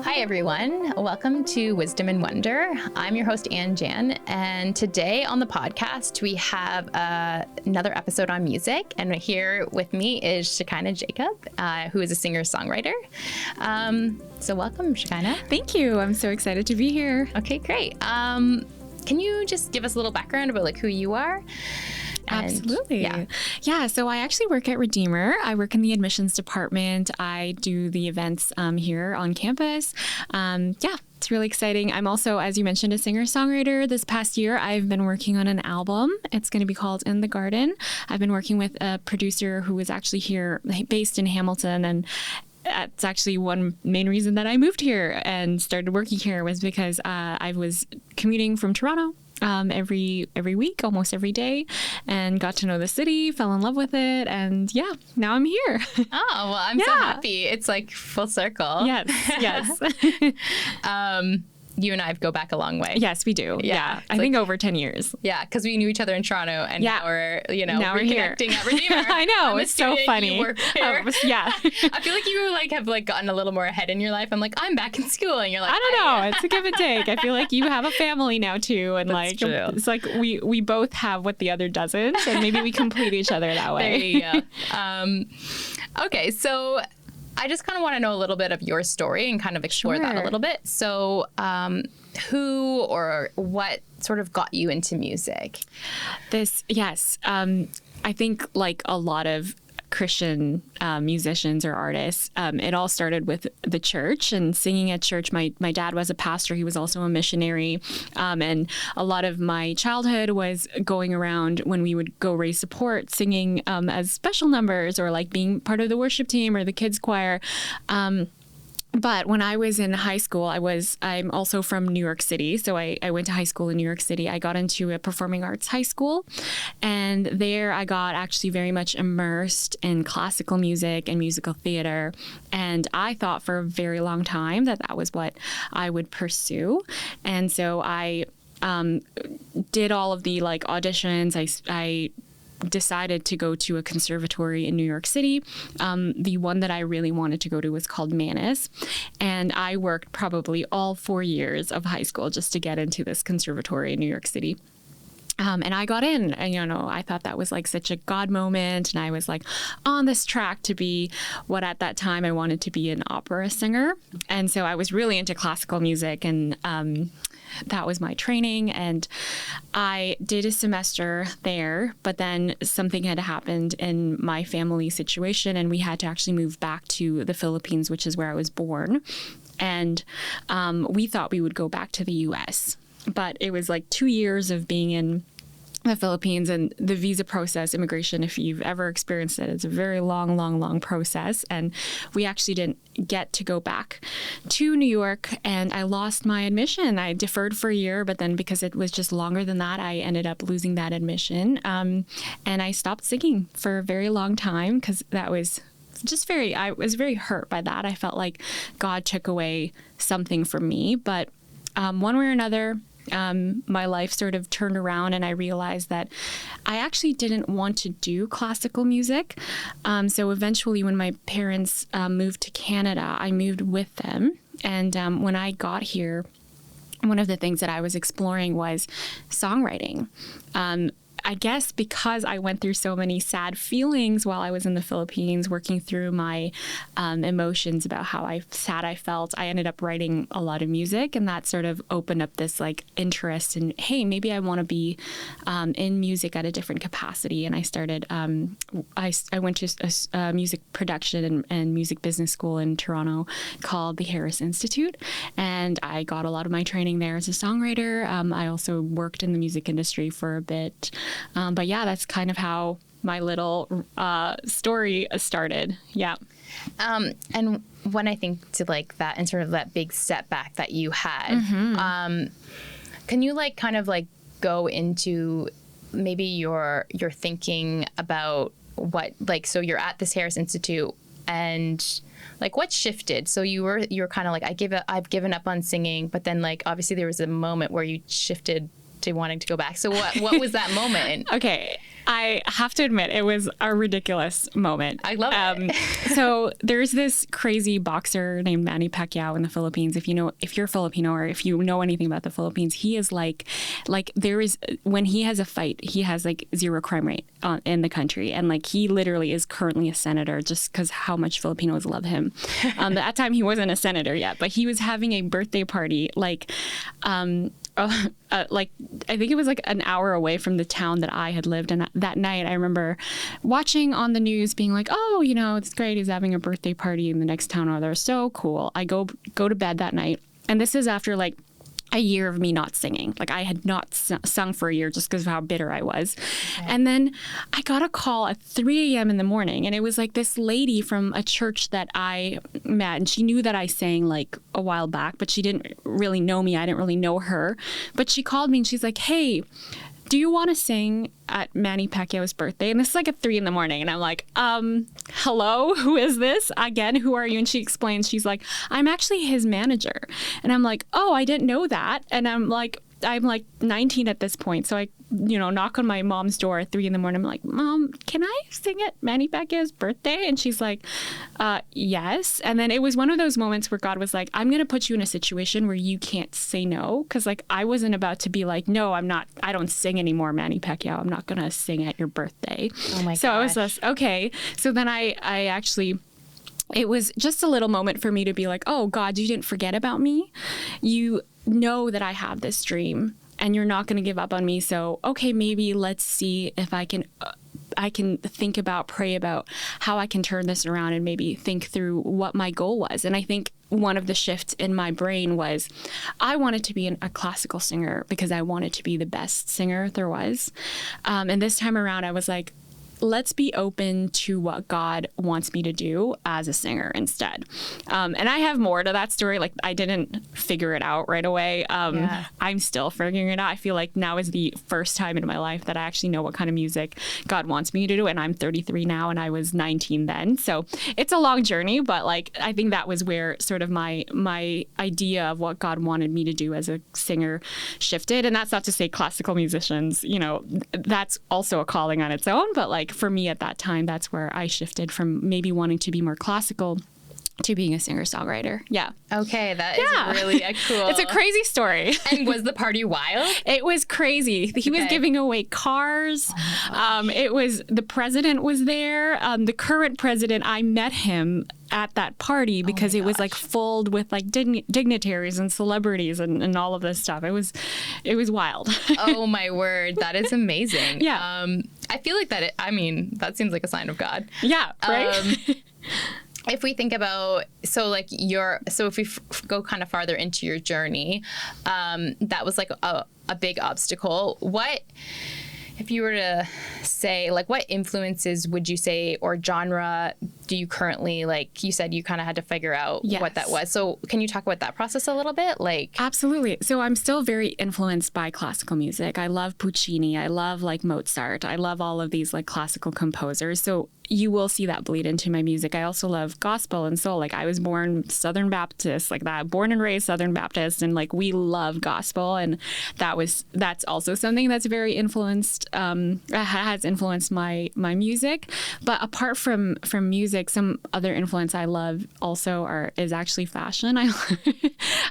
Hi, everyone. Welcome to Wisdom and Wonder. I'm your host, Ann Jan, and today on the podcast, we have another episode on music, and here with me is Shikaina Jacob, who is a singer-songwriter. So welcome, Shikaina. Thank you. I'm so excited to be here. Okay, great. Can you just give us a little background about who you are? Absolutely. Yeah. So I actually work at Redeemer. I work in the admissions department. I do the events here on campus. It's really exciting. I'm also, as you mentioned, a singer-songwriter. This past year, I've been working on an album. It's going to be called In the Garden. I've been working with a producer who is actually here, based in Hamilton, and that's actually one main reason that I moved here and started working here was because I was commuting from Toronto every week, almost every day, and got to know the city, fell in love with it, and now I'm here. Oh, well, I'm so happy. It's like full circle. Yes. You and I go back a long way. Yes, we do. Yeah. I think over 10 years. Yeah, because we knew each other in Toronto, and now we're, now we're reconnecting here at Redeemer. I know. It's so funny. You work here. Yeah. I feel like you have gotten a little more ahead in your life. I'm like, I'm back in school, and you're like, I don't know. It's a give and take. I feel like you have a family now too, and That's true. It's like we both have what the other doesn't, and maybe we complete each other that way. There you go. Okay, so I just kind of want to know a little bit of your story and kind of explore that a little bit. So who or what sort of got you into music? I think like a lot of Christian musicians or artists, it all started with the church and singing at church. My dad was a pastor. He was also a missionary. And a lot of my childhood was going around when we would go raise support, singing as special numbers or like being part of the worship team or the kids choir. But when I was in high school, I'm also from New York City. So I went to high school in New York City. I got into a performing arts high school. And there I got actually very much immersed in classical music and musical theater. And I thought for a very long time that was what I would pursue. And so I did all of the auditions. I decided to go to a conservatory in New York City. The one that I really wanted to go to was called Mannes. And I worked probably all 4 years of high school just to get into this conservatory in New York City. And I got in, and, I thought that was like such a God moment. And I was like on this track to be what at that time I wanted to be an opera singer. And so I was really into classical music, and that was my training. And I did a semester there, but then something had happened in my family situation, and we had to actually move back to the Philippines, which is where I was born. And we thought we would go back to the U.S., but it was like 2 years of being in the Philippines, and the visa process, immigration, if you've ever experienced it, it's a very long process. And we actually didn't get to go back to New York, and I lost my admission. I deferred for a year, but then because it was just longer than that, I ended up losing that admission. And I stopped singing for a very long time because that was I was very hurt by that. I felt like God took away something from me, but one way or another, my life sort of turned around, and I realized that I actually didn't want to do classical music. So eventually when my parents moved to Canada, I moved with them. And when I got here, one of the things that I was exploring was songwriting. I guess because I went through so many sad feelings while I was in the Philippines, working through my emotions about how sad I felt, I ended up writing a lot of music, and that sort of opened up this interest in, hey, maybe I want to be in music at a different capacity. And I started, I went to a music production and music business school in Toronto called the Harris Institute, and I got a lot of my training there as a songwriter. I also worked in the music industry for a bit. But that's kind of how my little story started. Yeah. And when I think to that and sort of that big setback that you had, can you go into maybe your thinking about what, so you're at this Harris Institute, and what shifted? So you were kind of I've given up on singing, but then obviously there was a moment where you shifted to wanting to go back. So what was that moment? Okay. I have to admit, it was a ridiculous moment. I love it. So there's this crazy boxer named Manny Pacquiao in the Philippines. If you're Filipino or if you know anything about the Philippines, he is like there is, when he has a fight, he has like zero crime rate in the country. And like he literally is currently a senator just because how much Filipinos love him. At that time, he wasn't a senator yet, but he was having a birthday party like I think it was like an hour away from the town that I had lived in. That night, I remember watching on the news being like, oh, it's great. He's having a birthday party in the next town over there. So cool. I go to bed that night. And this is after like a year of me not singing. Like I had not sung for a year just because of how bitter I was. Okay. And then I got a call at 3 a.m. in the morning, and it was like this lady from a church that I met, and she knew that I sang like a while back, but she didn't really know me. I didn't really know her. But she called me and she's like, hey, do you want to sing at Manny Pacquiao's birthday? And this is like at 3 a.m. And I'm like, hello, who is this? Again, who are you? And she explains, she's like, I'm actually his manager. And I'm like, oh, I didn't know that. And I'm like 19 at this point. So I, knock on my mom's door at 3 a.m. I'm like, Mom, can I sing at Manny Pacquiao's birthday? And she's like, yes. And then it was one of those moments where God was like, I'm going to put you in a situation where you can't say no. Cause like I wasn't about to be like, no, I don't sing anymore, Manny Pacquiao. I'm not going to sing at your birthday. Oh my gosh. So I was just, okay. So then I actually, it was just a little moment for me to be like, oh God, you didn't forget about me. You know that I have this dream and you're not going to give up on me. So, okay, maybe let's see if I can pray about how I can turn this around and maybe think through what my goal was. And I think one of the shifts in my brain was I wanted to be a classical singer because I wanted to be the best singer there was. And this time around, I was like, let's be open to what God wants me to do as a singer instead. And I have more to that story. Like I didn't figure it out right away. I'm still figuring it out. I feel like now is the first time in my life that I actually know what kind of music God wants me to do. And I'm 33 now and I was 19 then. So it's a long journey, but like, I think that was where sort of my idea of what God wanted me to do as a singer shifted. And that's not to say classical musicians, that's also a calling on its own, but like, for me at that time, that's where I shifted from maybe wanting to be more classical to being a singer-songwriter. Yeah. Okay, that is really cool. It's a crazy story. And was the party wild? It was crazy. He was giving away cars. It was, the president was there. The current president, I met him at that party because it was like full with like dignitaries and celebrities and all of this stuff. It was wild. Oh my word. That is amazing. Yeah. I feel like that seems like a sign of God. Yeah. Right. If we think about, if we go kind of farther into your journey, that was like a big obstacle. What, if you were to say, like, what influences would you say or genre do you currently, like you said, you kind of had to figure out what that was. So can you talk about that process a little bit? Like, absolutely. So I'm still very influenced by classical music. I love Puccini. I love like Mozart. I love all of these like classical composers. So you will see that bleed into my music. I also love gospel and soul. Like I was born Southern Baptist, like that, born and raised Southern Baptist. And like, we love gospel. And that's also something that's very influenced, has influenced my music. But apart from music, some other influence I love also is actually fashion.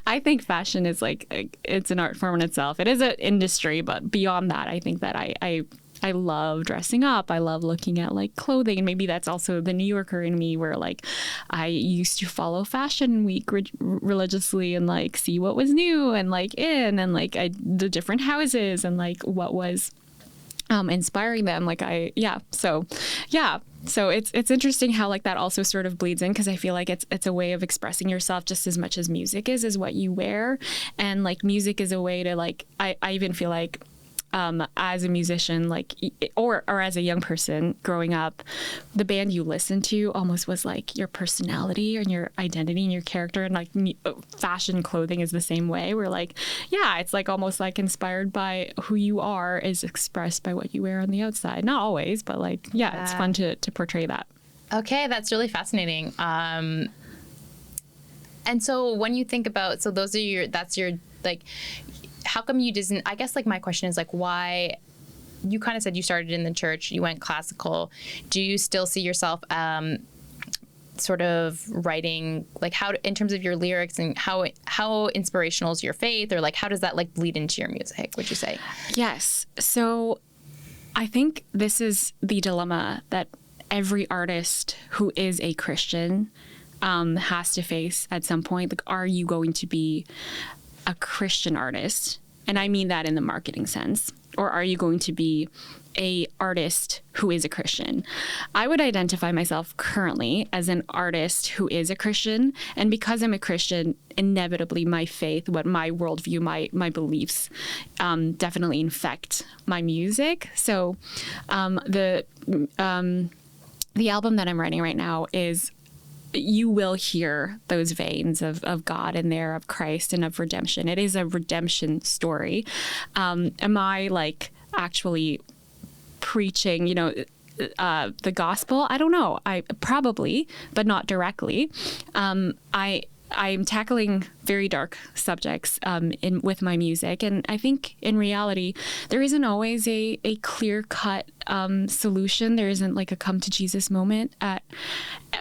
I think fashion is like, it's an art form in itself. It is an industry, but beyond that, I think that I love dressing up. I love looking at like clothing. And maybe that's also the New Yorker in me where like I used to follow Fashion Week religiously and like see what was new and like in and like the different houses and like what was inspiring them. So it's interesting how like that also sort of bleeds in because I feel like it's a way of expressing yourself just as much as music is what you wear. And like music is a way to like, I even feel like as a musician, like, or as a young person growing up, the band you listened to almost was like your personality and your identity and your character. And like fashion clothing is the same way. We're like, yeah, it's like almost like inspired by who you are is expressed by what you wear on the outside. Not always, but like, yeah. It's fun to portray that. Okay, that's really fascinating. And so when you think about, so that's your like, how come you didn't, I guess like my question is like, why you kind of said you started in the church, you went classical. Do you still see yourself sort of writing, like how, in terms of your lyrics, and how inspirational is your faith, or like how does that like bleed into your music, would you say? Yes. So I think this is the dilemma that every artist who is a Christian has to face at some point. Like, are you going to be a Christian artist? And I mean that in the marketing sense. Or are you going to be a artist who is a Christian? I would identify myself currently as an artist who is a Christian. And because I'm a Christian, inevitably my faith, what my worldview, my beliefs definitely infect my music. So the album that I'm writing right now is, you will hear those veins of God in there, of Christ and of redemption. It is a redemption story. Am I like actually preaching, the gospel? I don't know. I probably, but not directly. I'm tackling very dark subjects with my music, and I think in reality there isn't always a clear-cut solution. There isn't like a come to Jesus moment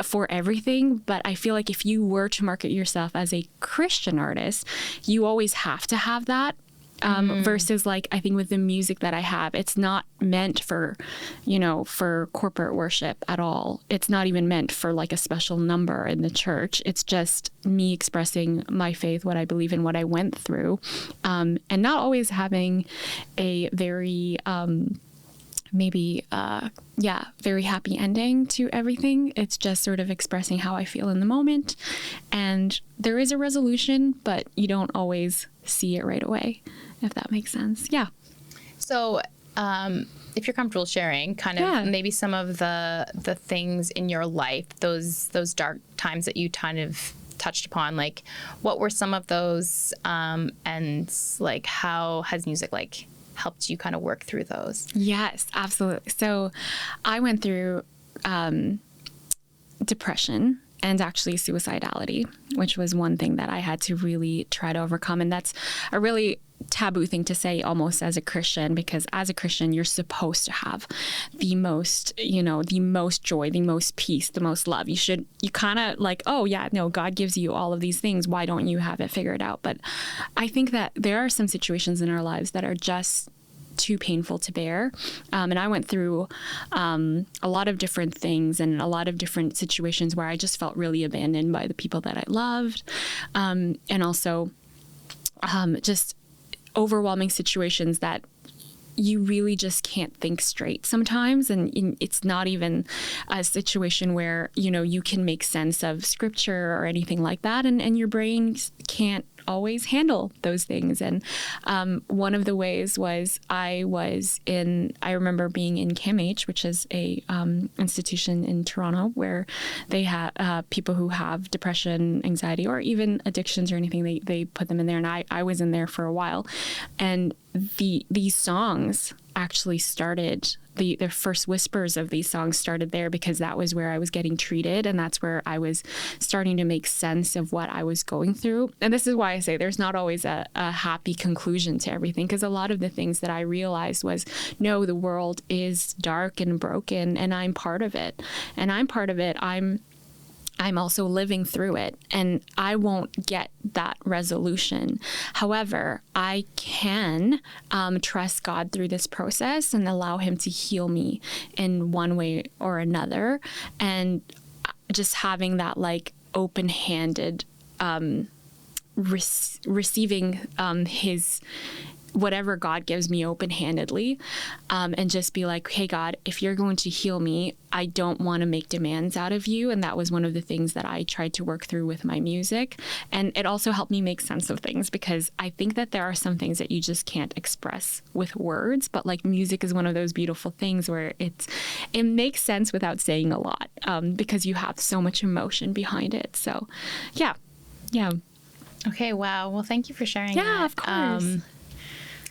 for everything, but I feel like if you were to market yourself as a Christian artist, you always have to have that. Versus like, I think with the music that I have, it's not meant for, for corporate worship at all. It's not even meant for like a special number in the church. It's just me expressing my faith, what I believe in, what I went through, and not always having a very, very happy ending to everything. It's just sort of expressing how I feel in the moment. And there is a resolution, but you don't always see it right away, if that makes sense. Yeah. So if you're comfortable sharing kind of maybe some of the things in your life, those dark times that you kind of touched upon, like what were some of those, and like how has music like helped you kind of work through those? Yes, absolutely. So I went through depression and actually suicidality, which was one thing that I had to really try to overcome. And that's a really taboo thing to say almost as a Christian, because as a Christian, you're supposed to have the most, the most joy, the most peace, the most love. You kind of like, oh yeah, no, God gives you all of these things. Why don't you have it figured out? But I think that there are some situations in our lives that are just too painful to bear. And I went through a lot of different things and a lot of different situations where I just felt really abandoned by the people that I loved. And also just overwhelming situations that you really just can't think straight sometimes. And it's not even a situation where, you can make sense of scripture or anything like that. And your brain can't always handle those things. And one of the ways was I remember being in CAMH, which is a institution in Toronto where they have people who have depression, anxiety, or even addictions or anything. They put them in there. And I was in there for a while. And these songs actually started, the first whispers of these songs started there, because that was where I was getting treated, and that's where I was starting to make sense of what I was going through. And this is why I say there's not always a happy conclusion to everything, because a lot of the things that I realized was, no, the world is dark and broken, and I'm part of it. And I'm part of it. I'm also living through it, and I won't get that resolution. However, I can trust God through this process and allow him to heal me in one way or another. And just having that like open-handed receiving his whatever God gives me open-handedly, and just be like, hey, God, if you're going to heal me, I don't want to make demands out of you. And that was one of the things that I tried to work through with my music. And it also helped me make sense of things, because I think that there are some things that you just can't express with words, but like music is one of those beautiful things where it makes sense without saying a lot, because you have so much emotion behind it. So yeah. Okay. Wow. Well, thank you for sharing that. Yeah, of course.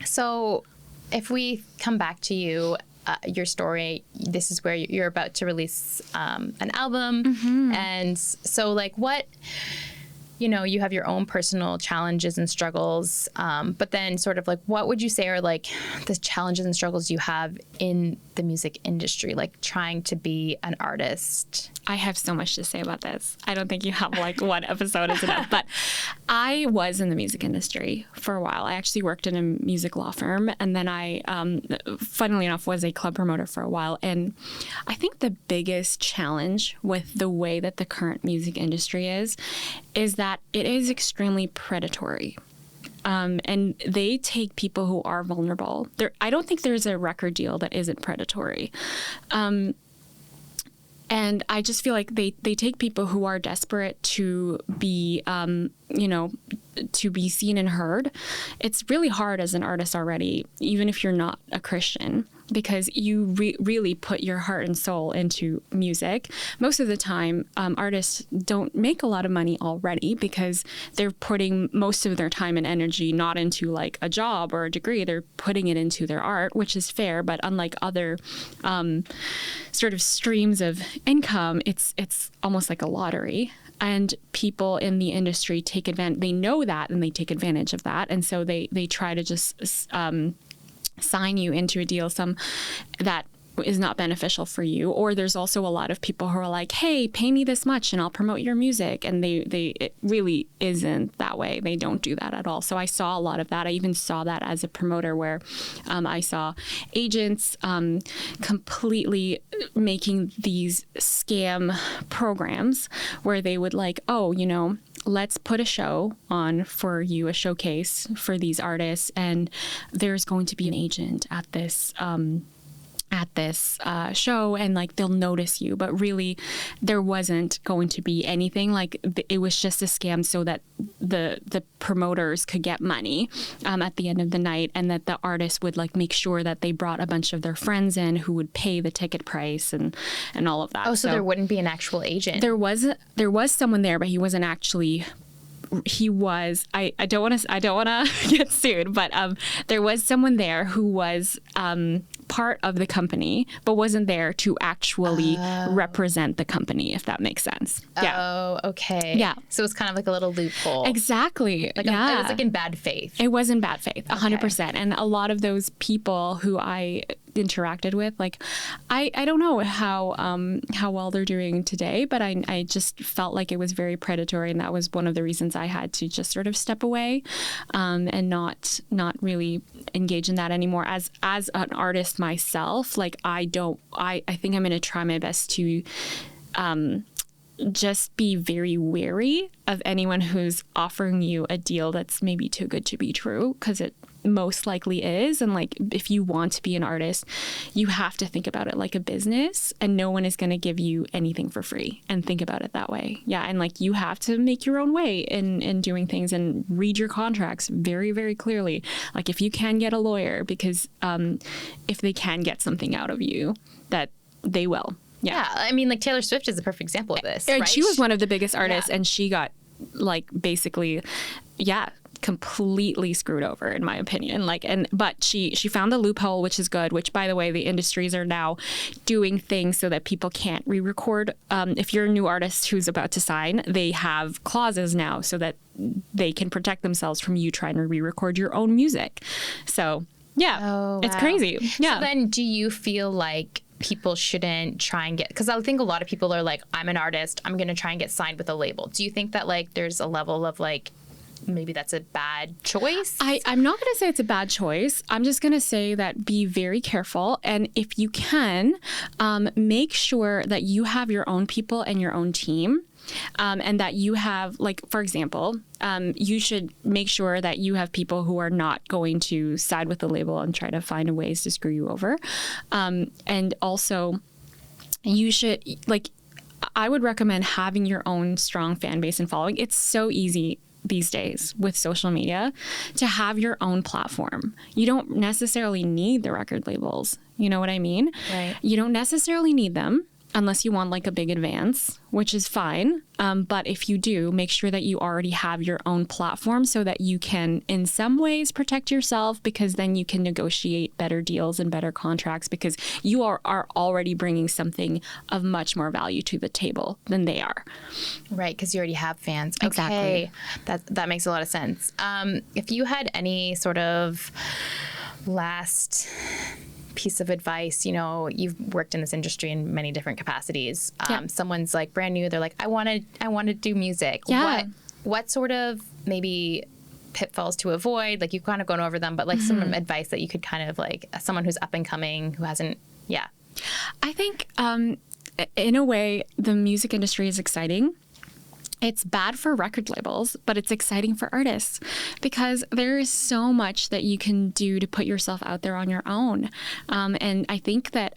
So if we come back to you, your story, this is where you're about to release an album. Mm-hmm. And so like what, you know, you have your own personal challenges and struggles, but then sort of like, what would you say are like the challenges and struggles you have in the music industry, like trying to be an artist? I have so much to say about this. I don't think you have like one episode is enough, but I was in the music industry for a while. I actually worked in a music law firm, and then I, funnily enough, was a club promoter for a while. And I think the biggest challenge with the way that the current music industry is that it is extremely predatory. And they take people who are vulnerable. I don't think there's a record deal that isn't predatory. And I just feel like they take people who are desperate to be, to be seen and heard. It's really hard as an artist already, even if you're not a Christian, because you really put your heart and soul into music. Most of the time, artists don't make a lot of money already because they're putting most of their time and energy not into like a job or a degree. They're putting it into their art, which is fair. But unlike other sort of streams of income, it's almost like a lottery. And people in the industry take advantage. They know that, and they take advantage of that. And so they try to just sign you into a deal that is not beneficial for you. Or there's also a lot of people who are like, hey, pay me this much and I'll promote your music. And it really isn't that way. They don't do that at all. So I saw a lot of that. I even saw that as a promoter where I saw agents completely making these scam programs where they would like, oh, let's put a show on for you, a showcase for these artists, and there's going to be an agent at this show, and like they'll notice you, but really there wasn't going to be anything. Like it was just a scam so that the promoters could get money at the end of the night, and that the artists would like make sure that they brought a bunch of their friends in who would pay the ticket price and all of that. Oh, so there wouldn't be an actual agent? There was someone there, but he wasn't actually. He was. I don't want to get sued, but there was someone there who was part of the company, but wasn't there to actually represent the company, if that makes sense. Yeah. Oh, okay. Yeah. So it's kind of like a little loophole. Exactly. Like yeah. It was like in bad faith. It was in bad faith, 100%. And a lot of those people who I interacted with, like I don't know how well they're doing today, but I just felt like it was very predatory, and that was one of the reasons I had to just sort of step away and not really engage in that anymore. As an artist myself, like I think I'm going to try my best to just be very wary of anyone who's offering you a deal that's maybe too good to be true, because it most likely is. And like, if you want to be an artist, you have to think about it like a business, and no one is going to give you anything for free, and think about it that way. Yeah. And like, you have to make your own way in doing things, and read your contracts very, very clearly. Like if you can get a lawyer, because if they can get something out of you, that they will. Yeah. I mean, like Taylor Swift is a perfect example of this, right? She was one of the biggest artists, and she got like basically, completely screwed over, in my opinion. But she found the loophole, which is good, which, by the way, the industries are now doing things so that people can't re-record. If you're a new artist who's about to sign, they have clauses now so that they can protect themselves from you trying to re-record your own music. So it's crazy. Yeah. So then do you feel like people shouldn't try and get, because I think a lot of people are like, I'm an artist, I'm going to try and get signed with a label. Do you think that like there's a level of like, maybe that's a bad choice? I'm not going to say it's a bad choice. I'm just going to say that be very careful. And if you can, make sure that you have your own people and your own team. And that you have, like, for example, you should make sure that you have people who are not going to side with the label and try to find ways to screw you over. And also, you should, like, I would recommend having your own strong fan base and following. It's so easy these days with social media to have your own platform. You don't necessarily need the record labels. You know what I mean? Right. You don't necessarily need them. unless you want like a big advance, which is fine. But if you do, make sure that you already have your own platform so that you can, in some ways, protect yourself, because then you can negotiate better deals and better contracts because you are already bringing something of much more value to the table than they are. Right, because you already have fans. Exactly. Okay, that makes a lot of sense. If you had any sort of last piece of advice, you've worked in this industry in many different capacities. Someone's like brand new, they're like, I want to do music. Yeah. What sort of maybe pitfalls to avoid? Like you've kind of gone over them, but like some advice that you could kind of like someone who's up and coming who hasn't, I think in a way the music industry is exciting. It's bad for record labels, but it's exciting for artists because there is so much that you can do to put yourself out there on your own. And I think that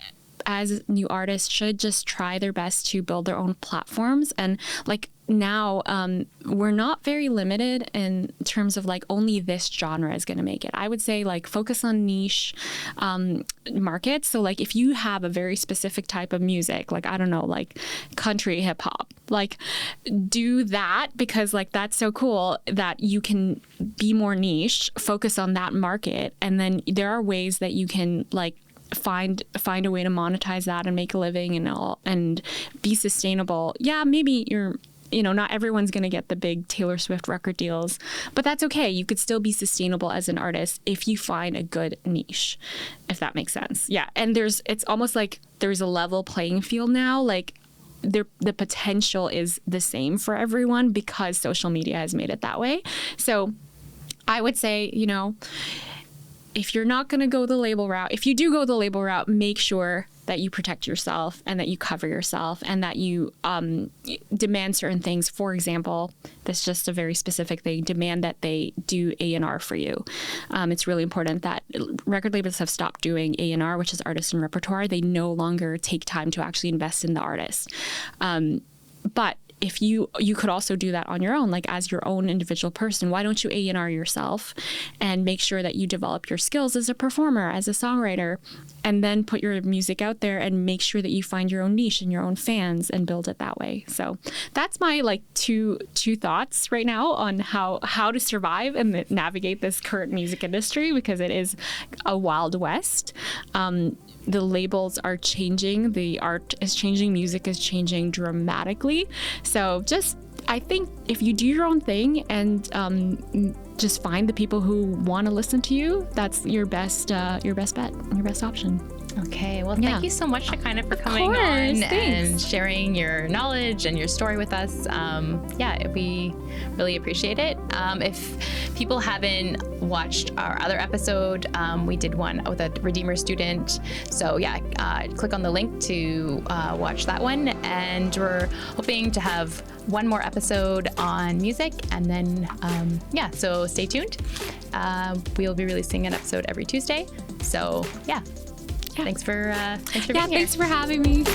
as new artists should just try their best to build their own platforms. And like now, we're not very limited in terms of like only this genre is going to make it. I would say like focus on niche markets. So like if you have a very specific type of music, like I don't know, like country hip hop, like do that because like that's so cool that you can be more niche, focus on that market. And then there are ways that you can like find a way to monetize that and make a living and be sustainable. Yeah, maybe not everyone's going to get the big Taylor Swift record deals, but that's okay. You could still be sustainable as an artist if you find a good niche, if that makes sense. Yeah. And it's almost like there's a level playing field now. Like the potential is the same for everyone because social media has made it that way. So I would say, if you're not going to go the label route, if you do go the label route, make sure that you protect yourself and that you cover yourself and that you demand certain things. For example, that's just a very specific thing, demand that they do A&R for you. It's really important that record labels have stopped doing A&R, which is artist and repertoire. They no longer take time to actually invest in the artist. But if you could also do that on your own, like as your own individual person. Why don't you A&R yourself and make sure that you develop your skills as a performer, as a songwriter, and then put your music out there and make sure that you find your own niche and your own fans and build it that way. So that's my like two thoughts right now on how to survive and navigate this current music industry, because it is a wild west. The labels are changing, the art is changing, music is changing dramatically. So I think if you do your own thing and just find the people who want to listen to you, that's your best bet, your best option. Okay. Well, thank you so much, Shikaina, for coming on and sharing your knowledge and your story with us. We really appreciate it. If people haven't watched our other episode, we did one with a Redeemer student. So click on the link to watch that one. And we're hoping to have one more episode on music. And then, so stay tuned. We'll be releasing an episode every Tuesday. So, Thanks for being here. Thanks for having me.